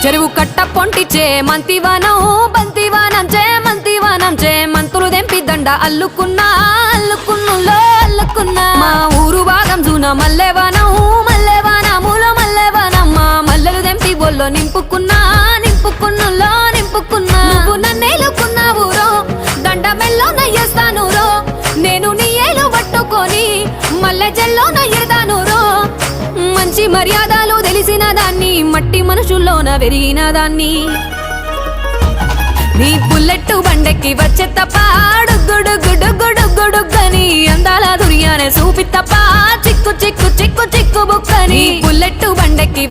చెరువు కట్ట పొంటిచే మంతివానం బంతివానం చే మంతులు దెంపి దండ అల్లుకున్నా మా ఊరు భాగం జూన మల్లెవానములో మల్లెవానమ్మ మల్లెలు దెంపి బొల్లో నింపుకున్నా నువ్వు నన్నేలుకున్నావు రో దండ మెల్లో నయ్యేస్తాను రో నేను నీ ఏలు పట్టుకొని మల్లె జల్లో నయ్యేదాను రో మంచి మర్యాదలు తెలిసిన దాన్ని మట్టి మనుషుల్లోన పెరిగిన దాన్ని నీ బుల్లెట్టు బండెక్కి వచ్చే తప్ప డుగ్గుడుగ్గుడుగ్గుడుగ్గుడుగ్గని అందాల దుర్యానే చూపి తప్ప చిక్కు బుక్కని బుల్లెట్టు బండెక్కి